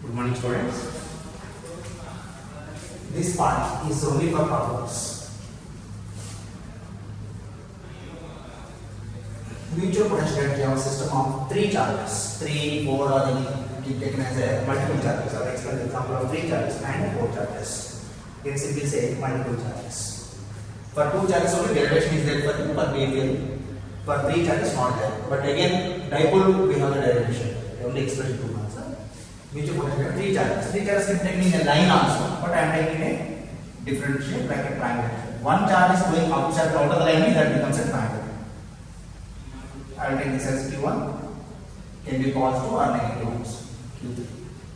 Good morning, students. This part is only for problems. Mutual potential energy of a system of three charges, 3, 4, or any taken as a multiple charges. I will explain the example of three charges and four charges. You can simply say multiple charges. For two charges only derivation is there for behavior. For three charges not there. But again, dipole we have the derivation. Only expression 2 marks. Mutual potential three charges. Three charges can take in a line also, but I am taking a different shape like a triangle. One charge is going outside out of the line, that becomes a triangle. I will take this as Q1, can be positive or negative also. Q3.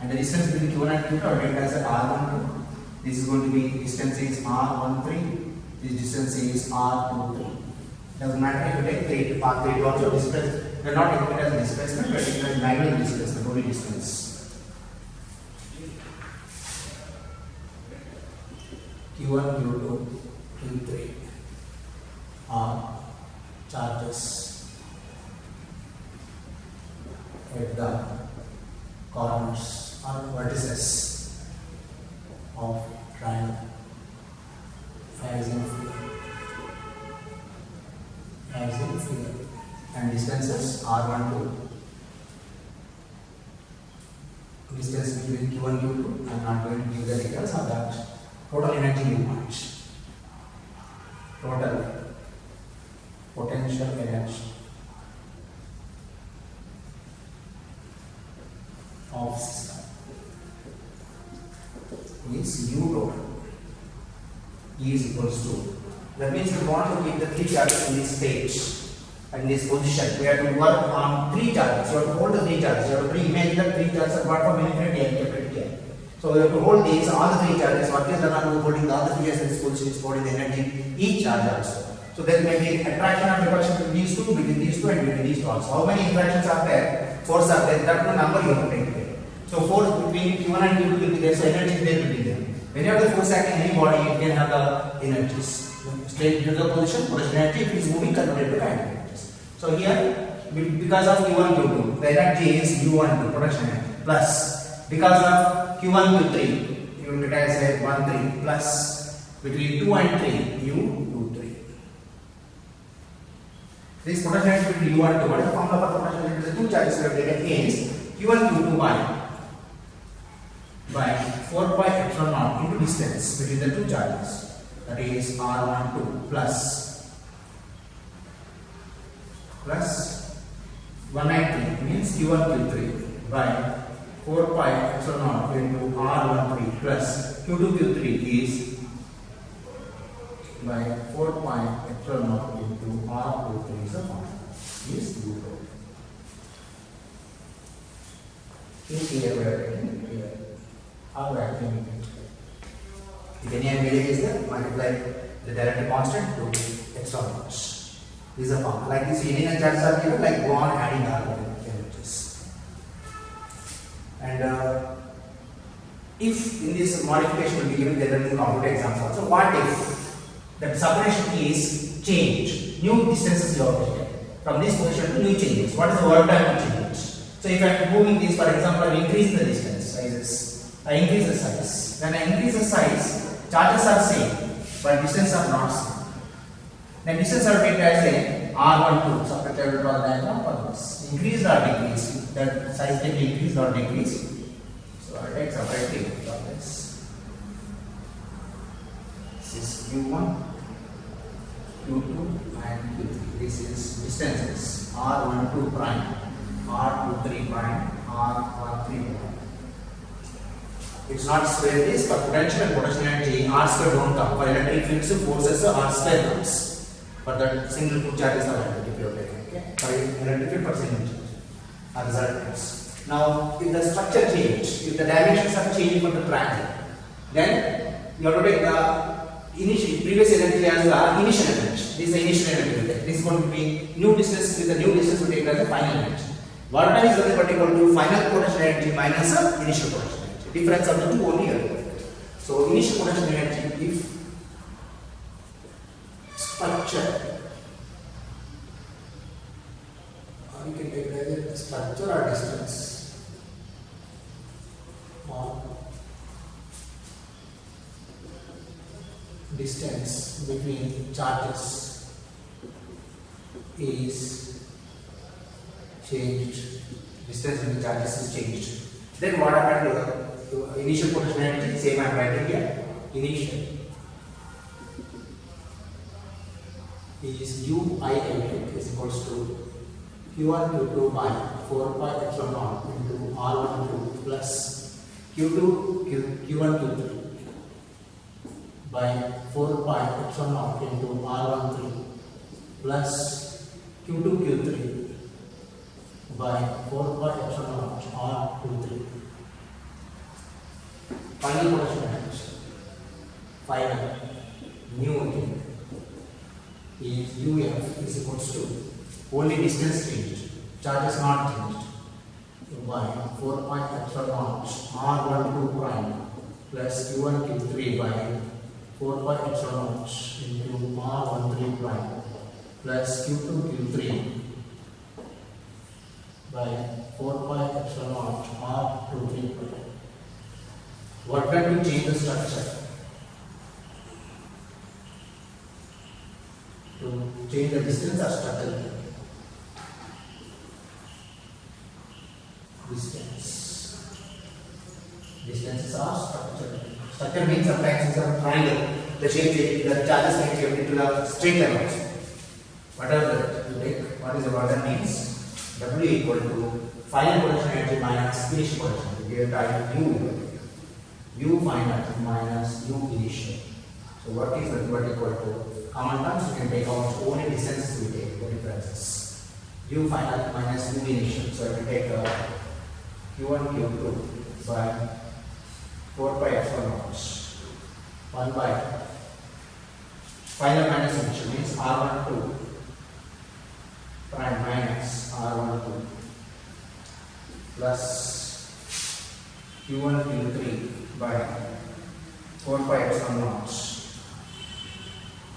And the distance between Q1 and Q2 are written as R12. This is going to be distance is R13. This distance is R23. Doesn't matter if you take 3 to path 3 to also distance. We are not taking it as a displacement, we are taking it as manual displacement, only distance. Q1, Q2, Q3 are charges at the corners or vertices of triangle as in figure, and distances R12. Distance between Q1 and Q2, I am not going to give the details of that. Total energy you want. Total potential energy of system is U total. E is equals to. That means we want to keep the three charges in this stage and this position. We have to work on three charges. You have to hold the three charges. You have to imagine that three charges are apart from infinity and capital T. So we have to hold these, all the three charges. What is done on holding the other three charges in this position is holding the energy each charge also. So there may be attraction and repulsion between these two, and between these two also. How many interactions are there? Force are there. That number you have to take care. So force between Q1 and Q2 will be there. So energy there will be there. When you have the force acting in any body, you can have the energies. Straight to the position, potential energy, if it is moving, converted to kinetic energies. So here, because of Q1, Q2, the energy is U1, potential energy, plus because of Q1, Q3, you will get as a 1, 3, plus between 2 and 3, U, 2, 3. This potential energy between U and 2, what is the formula for potential energy? The two charges we have taken is Q1, Q2 by 4 pi epsilon naught into distance between the two charges. That is R12 plus 190 means Q1 Q3 by 4 pi epsilon naught into R13 plus Q2 Q3 is by 4 pi epsilon naught into R23 is the formula. Is U. Here we are taking here. How we are taking it? If any value is there, multiply the directive constant to epsilon naught. This is a formula. Like this, linear charges are given, like go on adding our energies. And if in this modification will be given, there will be computer exams also. What if the separation is change? New distances you have taken from this position to new changes. What is the work done to change? So if I am moving this, for example, I increase the distance sizes. I increase the size. When I increase the size, charges are same, but distance are not same. Then distance are taken as a R12. So I will draw the diagram for this. Increase or decrease? That size can be increased or decreased. So I take separately for this. This is Q1, Q2, and Q3. This is distances R12 prime, R23 prime, R13 prime. It's not square this, but potential and potential energy R square don't come. For electric fields, forces R square comes. For that single two charges are electric field taken. Okay? For electric field per single charge are resultants. Now, if the structure change, if the dimensions are changing for the triangle, then you have to take the initial previous energy as the initial energy. This is the initial energy. This is going to be new distance with the new distance we take as the final energy. What is the particular to final potential energy minus the initial potential energy. Difference of the two only here. So initial potential energy if structure, or you can take it as a structure or distance distance between charges is changed. Distance between charges is changed. Then what happened to initial potential energy? Same I am writing here. Initial is UIL is equals to Q1 Q2 by 4 pi epsilon naught into R12 plus Q1 Q3 by 4 pi epsilon naught into R13 plus Q2 Q3 by 4 pi epsilon naught R23. Final potential energy. Final new again is UF is equals to only distance changed, charges not changed, by 4 pi epsilon naught R12 prime plus Q1 Q3 by 4 pi epsilon naught into R13 prime plus Q2 Q3 by 4 pi epsilon naught R23 prime. What can we change the structure? To change the distance or structure? Distances are structure. Structure means sometimes it's a triangle. The shape, the charges can change into a straight line also. Whatever that you take, what is the what that means? W equal to final potential energy minus initial potential. We have type U final minus U initial. So what is that? What equal to? Common terms you can take out only distances we take the differences. U final minus U initial. So I will take Q1 Q2 by 4 pi epsilon naught 1 by final minus initial means R12 prime minus R12 plus Q1 Q3 by 4 pi epsilon naught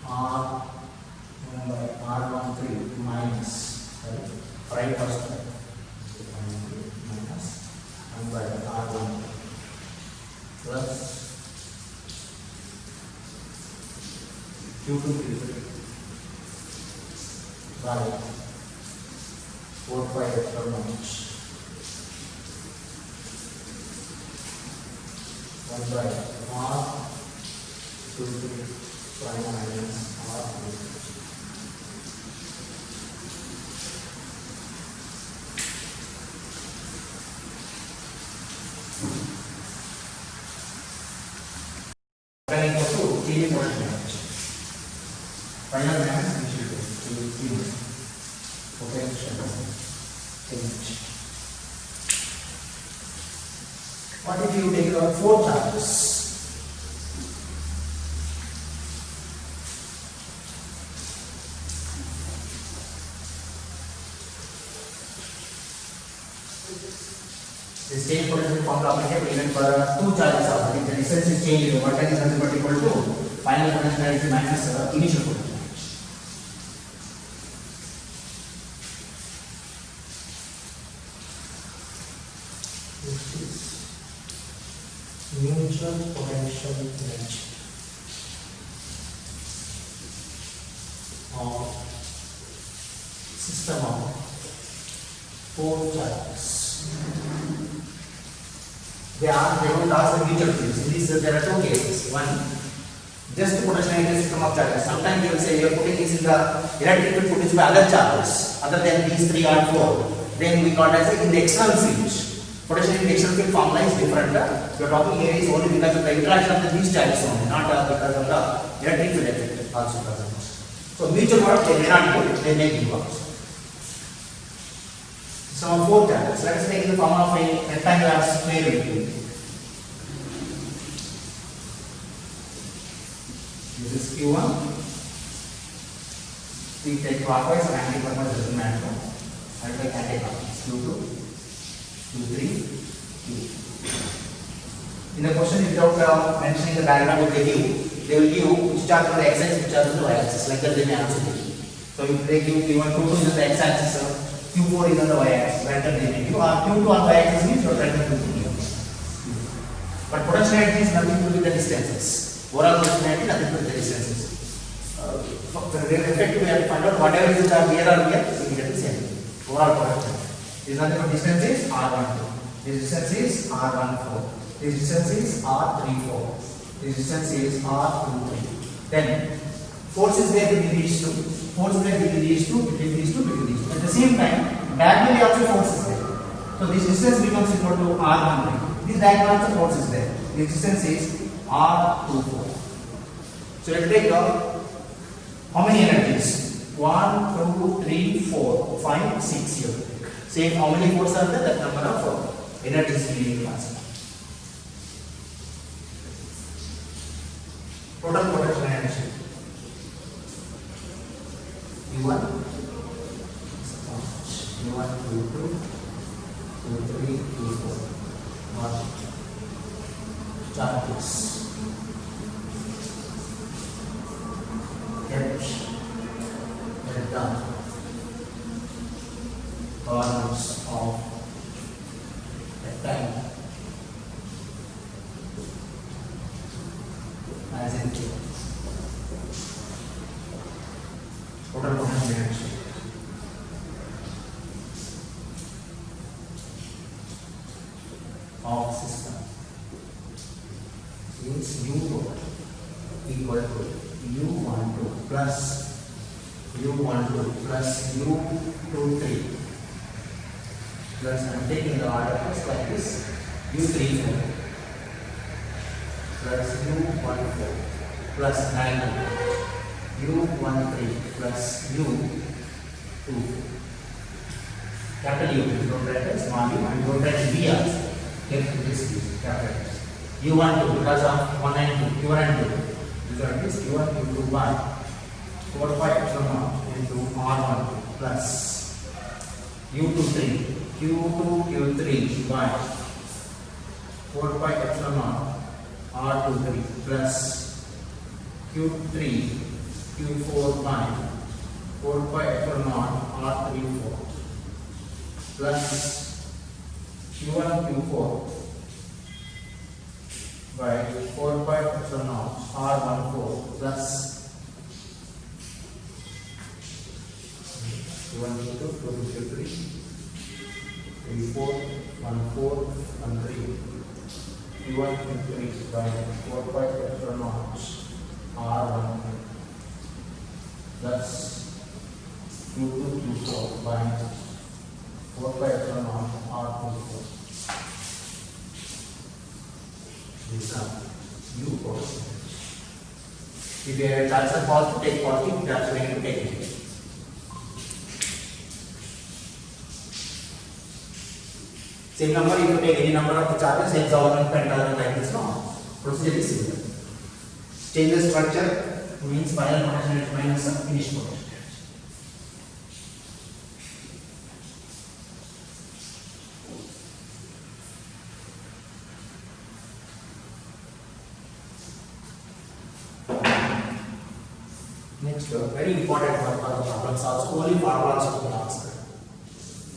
R1 by R13 minus prime first minus 1 by R1 plus Q2 Q3 by 4 pi epsilon naught 1 by R23 prime minus R23. Final minus initial potential change. What if you take 4 charges? The same potential formula applicable even for 2 charges also. If the distance is changed, what is nothing but equal to final potential energy minus initial potential energy. This is mutual potential energy of system of 4 charges. They don't ask the mutual fields. In this, there are 2 cases. One, just potential energy system of charges. Sometimes they will say you are putting this in the electric field put it by other charges, other than these 3 or 4. Then we got as in the external field. Potential in the external field formula is different. We are talking here is only because of the interaction of these charges only, not because of the electric field effect also present. So mutual work they may not do it, they may give also. So 4 charges. Let us take the form of a rectangular square wave. This is Q1. We take clockwise and anti-clockwise doesn't matter. I will take anti-clockwise. Q2, Q3, Q. In the question, without mentioning the diagram what they will give which charge on the x-axis, which charge on the y-axis. Like that they may answer it. So if they give Q1, Q2 is on the x-axis. Q4 is on the y-axis, random derivative. Q2 on the y-axis means your random derivative. But potential energy is nothing to do with the distances. Overall potential energy nothing but the distances. Effectively we have to find out whatever is the here or here, we will get the same. Overall potential. This nothing but distance is R12. This distance is R14. This distance is R34. This distance is R23. Then force is there between these two. Force is there between these two, between these two, between these two. At the same time, diagonally also force is there. So this distance becomes equal to R13. This diagonal also force is there. This distance is R24. So let's take how many energies? 1, 2, 3, 4, 5, 6 here. Same how many forces are there? That number of energies we need to answer. Total potential energy. U1, U1, U2, U3, U4. What? Charges. H, delta, corners of rectangle as in Q. Total potential energy. Of system means U2 equal to U12 plus U12 plus U23 plus I am taking the order first like this U34 plus U14 plus 9 U13 plus U24. Capital U, don't write as small u and don't write V also. Careful this is capital. U12 because of 1 and 2, U1 and 2. Because this U1 into 1, 4 5 epsilon into R1 plus U23, Q2 Q3 by 4 5 epsilon R23 plus Q3 Q4 by 4 5 epsilon R34 plus Q1 Q4 by 4 5 epsilon R14 plus Q1 Q2 Q3 3 4 1 4 1 3 Q1 Q3 by 4 5 epsilon R1 plus Q2 Q4 by 4 5 epsilon R24. These are U force. If you have charges are positive, take positive. If charges are negative, take negative. Same number, you can take any number of the charges, hexagonal, pentagonal, like this. No, procedure is similar. Change the structure means final potential energy minus the finished potential. Next, very important one for the problem solves only formulas to be asked.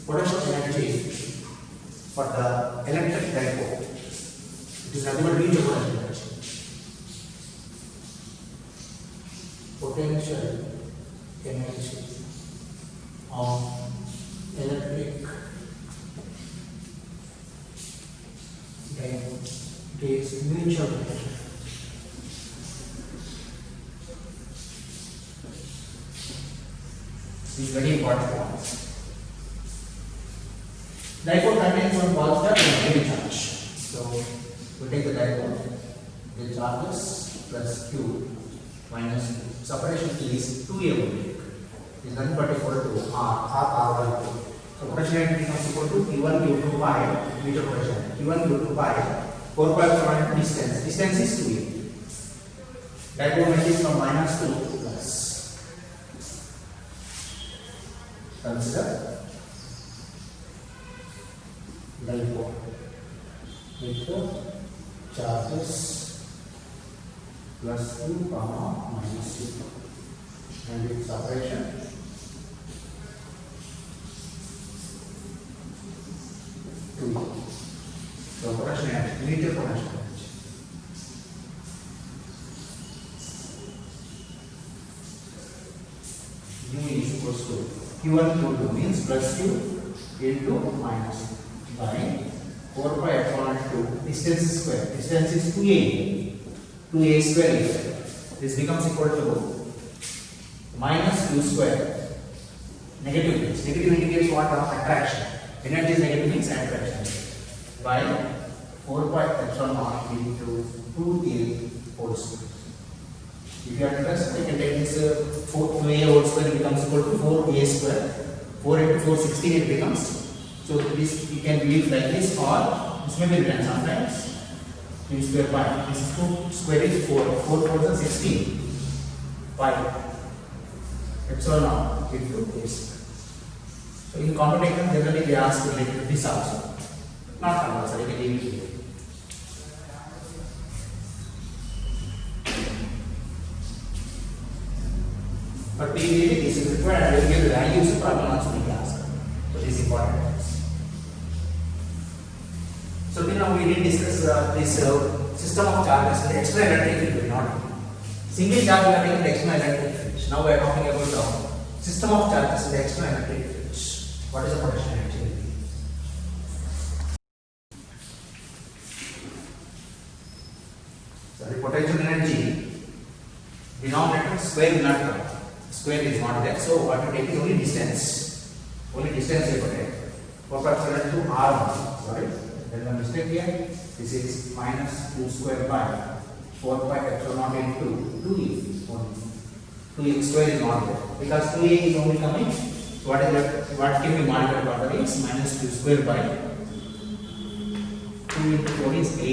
Potential energy for the electric dipole. It is nothing but potential energy. Potential energy of electric dipole. It is mutual potential. These very important ones. Dipole contains one positive and negative charge. So we take the dipole, the charges plus Q minus Q. Separation is 2A only. Is nothing but equal to half R12. So potential energy becomes equal to Q1 Q2 by mutual potential. Q1 Q2 by 4 pi epsilon distance. Distance is 2A. Dipole is from minus to plus. Consider dipole with the charges plus Q comma minus Q and its separation to so potential energy, mutual potential energy. equals to Q1 Q2 means plus Q into minus by 4 pi epsilon 2 distance is square. Distance is 2a square here. This becomes equal to minus Q square. Negative means negative indicates what? Attraction. Energy is negative means attraction by 4 pi epsilon naught into 2a whole square. If you are interested, you can take this 2a whole square becomes equal to 4a square. 4 into 4, 16 it becomes. So this you can leave like this, or this may be written sometimes. Q square pi. This 2 square is 4. 4 4 is 16. Pi epsilon naught into a square. So in competition generally they ask related to this also. Not compulsory, you can leave it here. But PVD this is required and will give the values of problem also be asked. So this is important. So now we did discuss this system of charges in the external electric field, not single charge we are taking the external electric field. Now we are talking about the system of charges in the external electric field. What is the potential actually? So the potential energy denominator square will not come. Square is not there. So what you take is only distance. Only distance you take. Proportional to R1. Sorry. There is a mistake here. This is minus 2 square pi 4 pi epsilon naught into 2e. 2e square is not there because 2e is only coming. So what is that? What can be multiplied by the is minus 2 square pi 2 into 4 is 8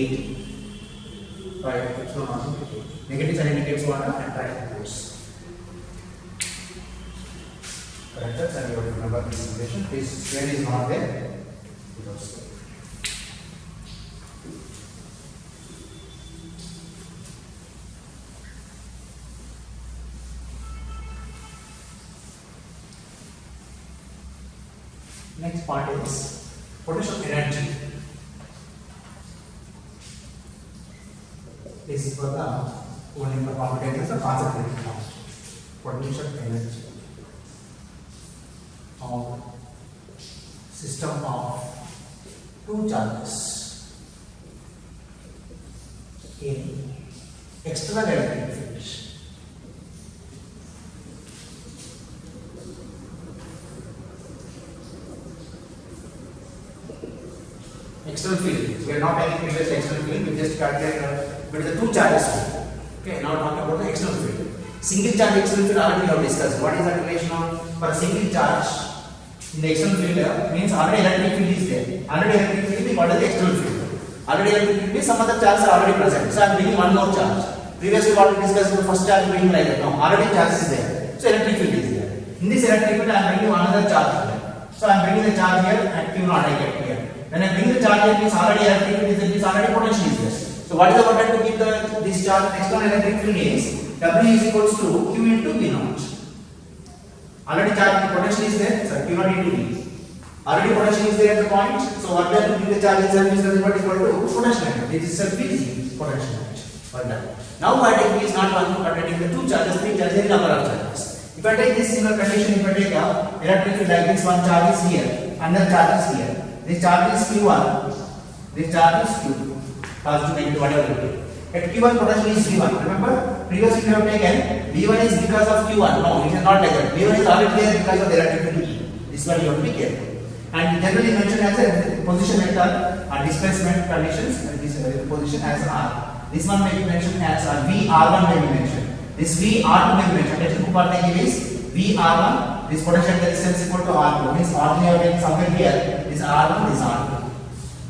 pi epsilon naught. Negative sign indicates what? Attractive force. Correct? And you have to remember this relation. This square is not there. Because next part is potential energy. This is for the one in the competence of concentrated form. Potential energy of system of two charges in external electric field. External field. We are not taking previous external field. We just calculate with the two charges. Okay. Now talking about the external field. Single charge external field already we have discussed. What is the relation of for a single charge in the external field? Means already electric field is there. Already electric field means what is the external field? Already electric field means some other charges are already present. So I am bringing one more charge. Previously what we discussed the first charge bringing like that. No, already charge is there. So electric field is there. In this electric field I am bringing another charge here. So I am bringing the charge here at Q naught I get here. When I bring the charge here, means already electric field is there, means already potential is there. So what is the potential to keep this charge external electric field is W is equals to Q into V naught. Already charge potential is there, so Q naught into V. Already potential is there at the point. So what we are to keep the charge itself is nothing but equal to potential energy. This itself is potential energy. Well done. Now what I take is not one but I take the two charges, three charges, any number of charges. If I take this similar condition, if I take a electric field like this, one charge is here, another charge is here. This charge is Q1, this charge is Q2, positive, negative, whatever you take. At Q1 potential is V1. Remember, previously we have taken V1 is because of Q1. No, it is not like that. V1 is already there because of the electric field E. This one you have to be careful. And generally mentioned as a position vector or displacement conditions, and this position as R. This one may be mentioned as VR1 may be mentioned. This VR2 may be mentioned. Let us put the is VR1. This potential resistance equal to R2 means R2 you have taken somewhere here. This R1, this R2.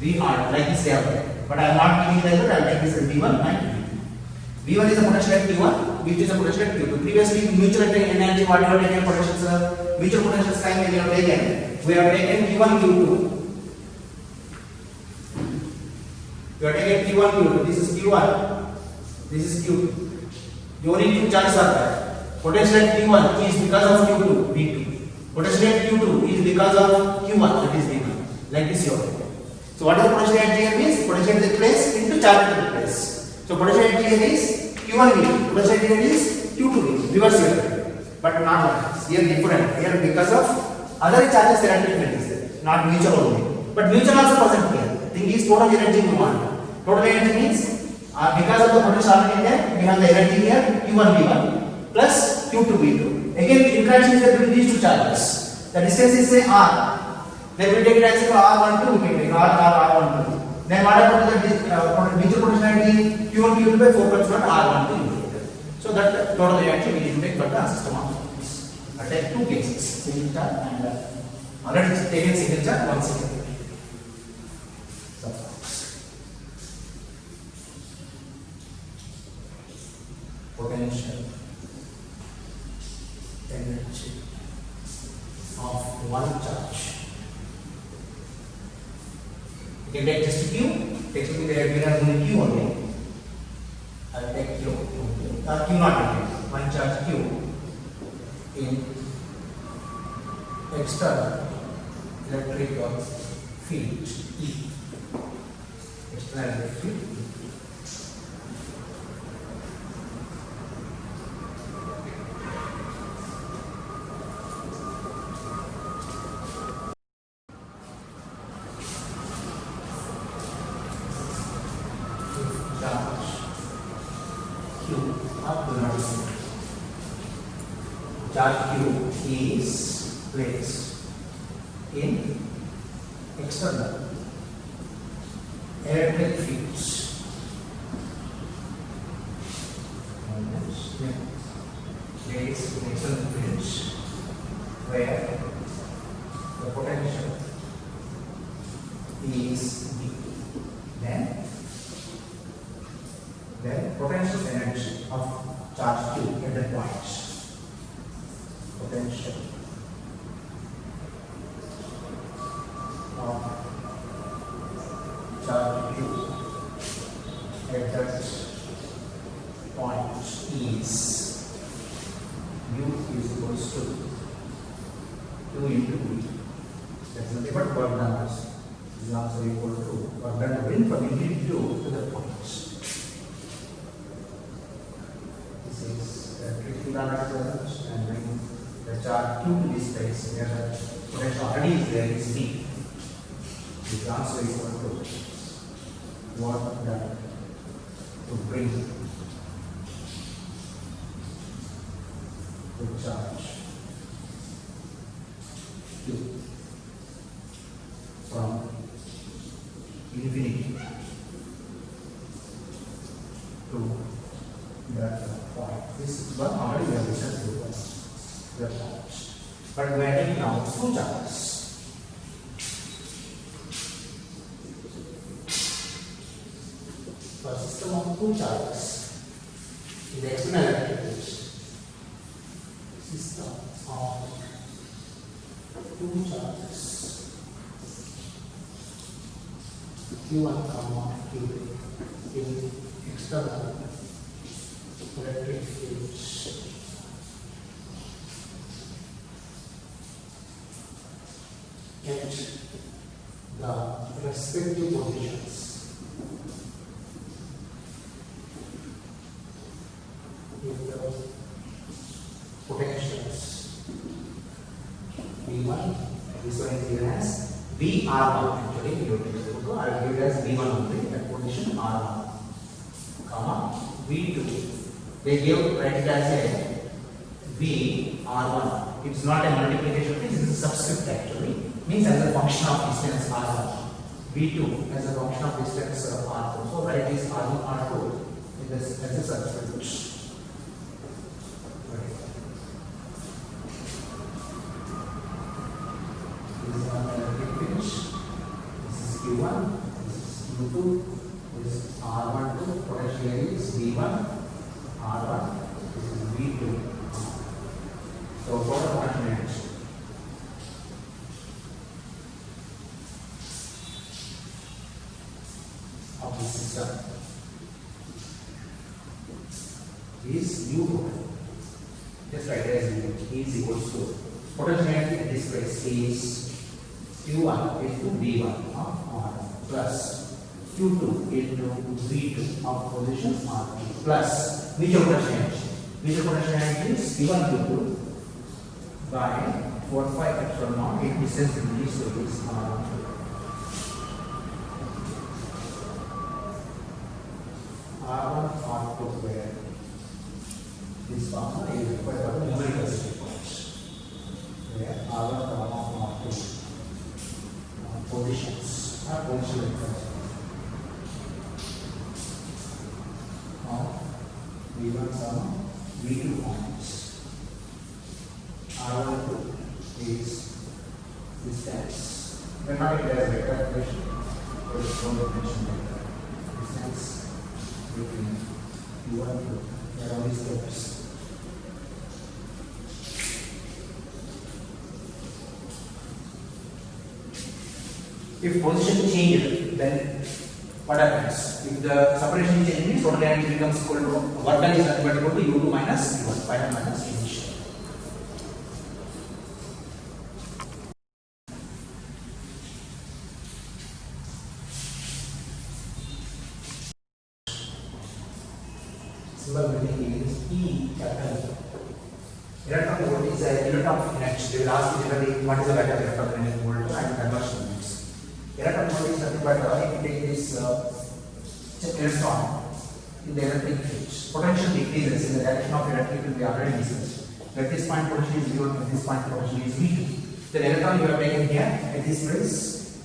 VR like this they have taken. But I am not giving like that. I will take this as V1 and V2. V1 is the potential at Q1, V2 is the potential at Q2. Previously, mutual energy, what you have taken potentials, mutual potentials time we have taken. We have taken Q1, Q2. We have taken Q1, Q2. This is Q1, this is Q2. The only two charges are there. Potential at Q1 is because of Q2, V2. Potential at Q2 is because of Q1, that is V1. Like this you have taken. So what is the potential energy here means? Potential energy place into charge into place. So potential energy here is Q1 V2. Potential energy here is Q2 V2. Reverse here. but not like this. Here different. Here because of other charges electric field is there, not mutual only. But mutual also present here. Thing is total energy we want. Total energy means because of the potential already there, we have the energy here Q1 V1 plus Q2 V2. Again the interaction is there between these two charges. The distance is say R. Then we take it as R12, we can take R12. Then what about the mutual potentiality Q1 Q2 by 4 plus 1 R12. So that total energy we need to take for the system of this. I take two cases, single charge and already taken single charge, one single. Potential energy of one charge. You can take just Q. Take me there. We have only Q only. I will take Q. Q not again. One charge Q in external electrical field E. External electric field E. Charge Q is placed in external electric fields. Placed in external fields where the potential is V. Then potential energy of charge Q at that point. Potential of charge Q at that point is U is equals to Q into V. That's nothing but work done. Is also equal to work done from infinity to the point. This is electric field and bring the charge Q to this place where the potential already is there is V. Is also equal to work done to bring the charge Q from infinity to that point. This one already we have discussed the point. But we are taking now two charges. For a system of two charges in the external electric field, system of two charges Q1, Q2 in external electric fields. At the respective positions in the potentials V1, this one is given as VR1 actually, I will give it as V1 only at position R1, comma V2. They give write it as a VR1. It's not a multiplication, this is a subscript actually. Means as a function of distance R1. V2 as a function of distance R2. So write this R1, R2 in this as a subscript. This is one electric finish. This is Q1. This is Q2. This is R12. Potentially is V1. R1. This is V2. So total potential energy of the system is U. Just write it as U is equals to potential energy at this place is Q1 into V1 of R plus Q2 into V2 of position R2 plus mutual potential energy. Mutual potential energy is V1 Q2 by 4 5 epsilon naught. It distance reduced to this R1 R2 where this formula is required for the numerical sequence where R1 R2 positions are position vectors of V1 V2 points. R12 is distance. We are not declared as vector equation, but it's from the dimension vector. Distance between U1 and 2. There are only steps. If position changes, then what happens? If the separation change means total energy becomes equal to work done is equal to U2 minus U1, final minus initial. Symbol meaning is E capital. Electron volt is a unit of energy. They will ask you generally what is the value of electron energy volt and conversion units. Electron volt is nothing but if you take this electron in the electric field, potential decreases in the direction of electric field we already discussed. At this point potential is V1, at this point potential is V2. The electron you have taken here at this place,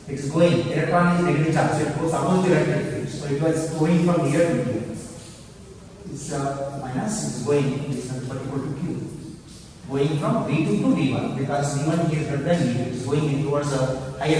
it is going. Electron is negative charge, so it goes above the electric field. So it was going from here to here. This minus is going, this is equal to Q. Going from V2 to V1 because V1 here is greater than V2, it is going towards